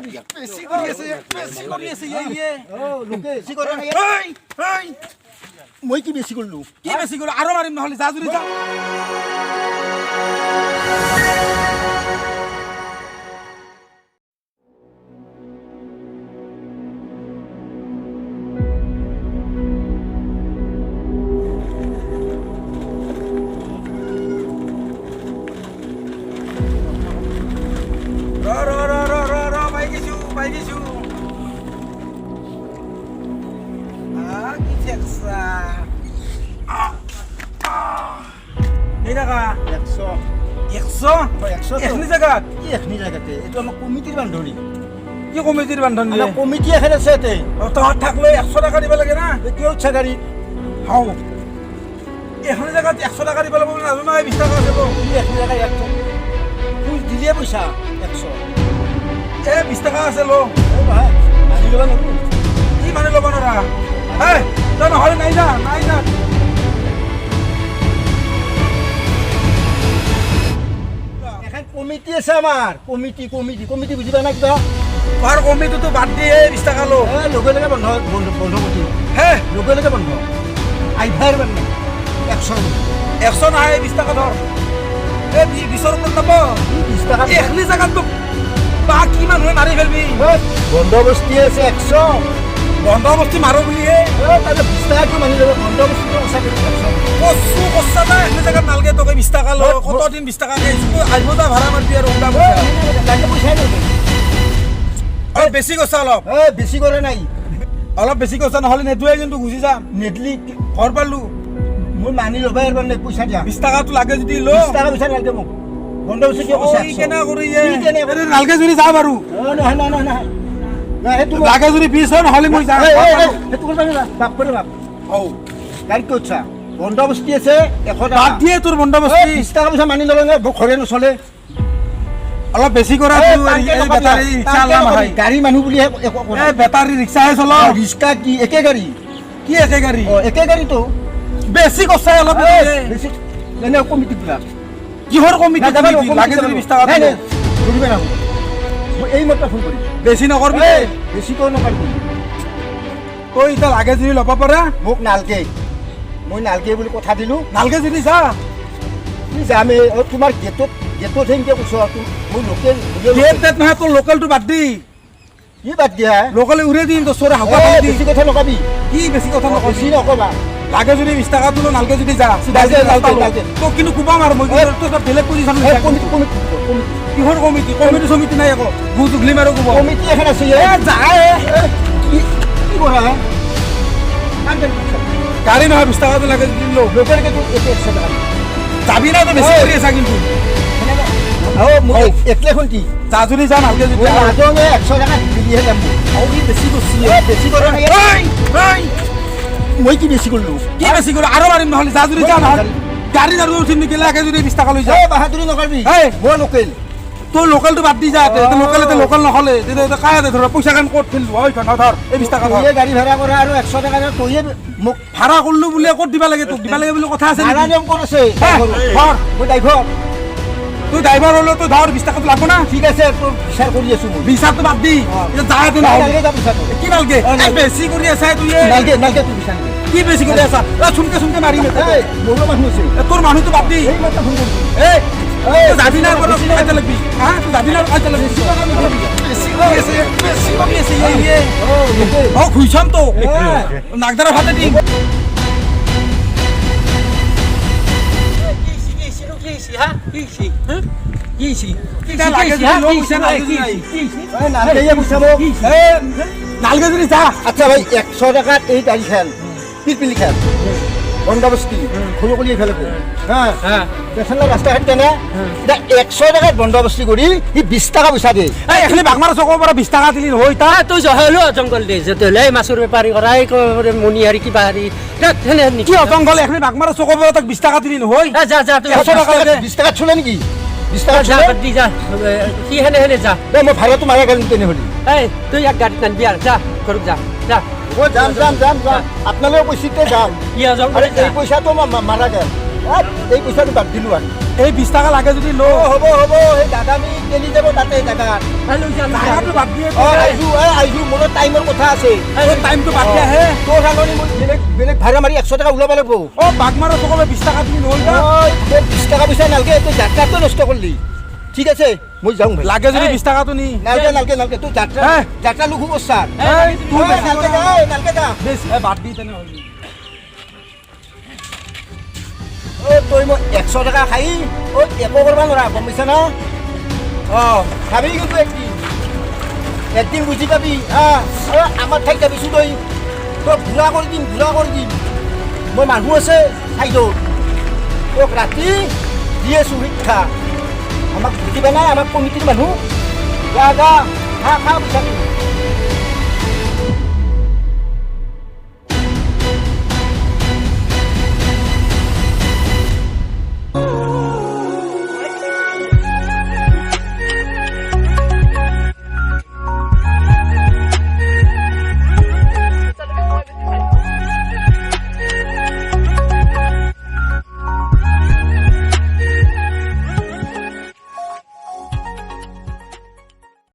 বেছি কৰি আছে ইয়ে লোকে বেছি কৰে নাই মই কি বেছি কৰিলো কি বেছি কৰি আৰু মাৰিম নহলে যা জুৰি যা এইটো আমাৰ কমিটিৰ বান্ধনী কি কমিটিৰ বান্ধনী কমিটি এখন আছে তহঁত থাকলে 100 টকা দিব লাগে না কিয় ইচ্ছা গাড়ী হাও এখন জেগাত 100 টকা দিব লাগিব নাজানো 20 টকা আছে এখন জেগাত 100 দিলে পইচা 100 20 টকা আছে লো মানি ল'ব নোৱাৰো কি মানি ল'ব নোৱাৰা তই নহ'লে নাই যা কমিটি আছে আমাৰ কমিটি বুজি পাই না কিবা পাৰ কমিটিটো বাদ দিয়ে 20 টকা লো লগে লগে বন্ধ কৰি লগে লগে বন্ধ আইভাৰ মানে 100 নাহে 20 টকা ধৰ 20ৰ ওপৰত নাপ 20 টকা এখনি জেগাত বা কি মানুহে মাৰি ফেলবি বন্দবস্তি আছে 100 বন্দবস্তি মাৰো বুলিহে তাতে 20 টকাটো মানি ল'ব বন্দবস্তিটো সঁচাকৈ 100 কচ্চা নাই এখনি জেগাত নালগে তোকে 20 টকা লো কতদিন 20 টকা দিছো আহিব যা ভাড়া মাৰি আৰু উল্টা পইচাই ল'বি অলপ বেছি কৈছা বেছি কৰে নাই অলপ বেছি কৈছা নহ'লে নেদুৱে কিন্তু গুচি যাম নেদলি ঘৰ পালো মই মানি ল'বা এবাৰ নাই পইচা দিয়া 20 টকাটো লাগে যদি ল 20 টকা পইচা নালাগে মোক বন্দবস্তি কিয় কৈছা কেনে কৰি নালগে যদি যা বাৰু নহয় সেইটো লাগে যদি 20 হয় নহ'লে মই যাম সেইটো কৰিব না বাপ কৰে বাপ গাড়ী কৈছা বন্দবস্তি আছে 100 টকা বাদ দিয়ে তোৰ বন্দবস্তি 20 টকা পইচা মানি ল'লে ঘৰে নচলে অলপ বেছি কৰা বেটাৰী ৰিক্সা নহয় গাড়ী মানুহ বুলি বেটাৰী ৰিক্সাহে চল ৰিক্সা কি একে গাড়ী কি একে গাড়ী একে গাড়ীটো বেছি কৈছা অলপ বেছি এনে কমিটি বিলাক কিহৰ কমিটি লাগে যদি 20 টকা ধৰিবে না মই এই মতে ফোন কৰিম বেছি নকৰবি বেছি কৈ নকৰবি তই এতিয়া লাগে যদি ল'ব পাৰা মোক নালগে মই নালগে বুলি কথা দিলো নালগে যদি যা যামে তোমাৰ গেটত হেংকে কৈছো মই লোকেল গেট নহয় তোৰ লোকেলটো বাদ দি কি বাদ দিয়া লোকেল উৰে দিম তোৰ চৰে হাৱা বেছি কথা নকবি কি বেছি কথা নকবি বেছি নকবা লাগে যদি 20 টকা তোৰ নালগে যদি যা তোক কিন্তু কুবাম আৰু মই তোৰ বেলেগ পজিশ্যন কিহৰ কমিটি সমিতি নাই আকৌ গুজ উঘলি মাৰো কুব কমিটি এখন আছে কি কৰা গাড়ী নহয় 20 টকাটো লাগে যদি ল লোকেলকে তোৰ 100 টকা যাবি না তো বেছি কৰি আছা কিন্তু একলে শুনটি যা যদি যা নালগে যদি 100 টকা দিলিহে যাম বেছি কৰিছি বেছি কৰা নাই মই কি বেছি কৰিলো কি বেছি কৰি আৰু মাৰিম নহ'লে যা যদি যা নহ'লে গাড়ী আৰু উঠিম নেকি লাগে যদি 20 টকা লৈ যা বাহাদুৰি নকৰবি মই লোকেল তোৰ লোকেলটো বাদ দি যা লোকেল নহ'লে তেতিয়া কাই ধৰ পইচা কান ক'ত ফেলব হয় ধৰ এই 20 টকা ধৰ গাড়ী ভাড়া কৰা আৰু 100 টকা তইয়ে মোক ভাড়া কৰিলো বুলিয়ে ক'ত দিবা লাগে তোক দিবা লাগে বুলি কথা আছে ভাড়া নিয়ম ক'ত আছে ধৰ মই ড্ৰাইভাৰ তুই ড্ৰাইভাৰ হ'লে তই ধৰ 20 টকাটো লাগব না ঠিক আছে তোৰ বিচাৰ কৰি আছো মই বিচাৰটো বাদ দি যা তুই কি নালগে বেছি কৰি আছা তুই নালগে তোৰ বিচাৰ কি বেছি কৰি আছা চুনকে মাৰি মোৰো মানুহ আছে তোৰ মানুহটো বাদ দি এই মাত্ৰ ফোন কৰিছো যাবি না খাইতে লাগবি তুই যাবি না খাইতে লাগবি বেছি খুইছন তো নাগদাৰৰ ভাতে দিম নালগে যদি যা আচ্ছা ভাই 100 টাকাত এই গাড়ীখন পিলপিলি খান বন্দবস্তি খুলুকলি ফেলব হ্যাঁ পেছনৰ ৰাস্তাঘাট কেনে 100 টাকাত বন্দবস্তি কৰি সি 20 টাকা পইচা দিয়ে এখনি বাগমাৰা চকৰ পৰা 20 টাকা দিলি নহয় তা তই জহলো জংগল দে যেতলে মাছৰ বেপাৰী কৰাই মনিহাৰি কিবা হাৰি কি জংগল এখনি বাগমাৰা চকৰ পৰা তাক 20 টাকা দিলি নহয় যা যা তুই 100 টাকা 20 টাকা চলে নেকি 20 টাকা যা দি যা কি হেনে যা মই ভাড়াটো মাৰা গাড়ী কেনে হলি তুই এক গাড়ীত নানবি আৰু যা ঘৰত যা যা যাম আপোনালোক পইচাতে যাম ইয়া জংগল এই পইচাটো মাৰা গেল এই পইচাটো বাদ দিলোঁ আৰু এই 20 টকা লাগে যদি ল হ'ব সেই দাদা আমি গেলি যাব তাতে জেগাত জাগাটো বাদ দিয়ে আহিছোঁ মোৰ টাইমৰ কথা আছে টাইমটো বাদ দিয়া হে তোৰ কাৰণে মই বেলেগ ভাড়া মাৰি 100 টকা ওলাব লাগিব বাগমাৰৰ সকলোৱে 20 টকা তুমি নহ'ল 20 টকা পইচা নালগে তই যাত্ৰাটো নষ্ট কৰিলি ঠিক আছে মই যাওঁ ভাই লাগে যদি 20 টকাটো নি নালগে তোৰ যাত্ৰা লোক অৱস্থা নালগে যা বাদ দি তেনেহ'লে তই মই 100 টকা খাই একো কৰিব নোৱাৰা গম পাইছা না খাবি কিন্তু একদিন বুজি পাবি আমাৰ ঠাইত যাবিছোঁ তই ঘূৰা কৰি দিম মই মানুহ আছে চাইডত তোক ৰাতি দি আছোঁ শিক্ষা আমাক বুজিবা নাই আমাক কমিটিৰ মানুহ যা খা পইচা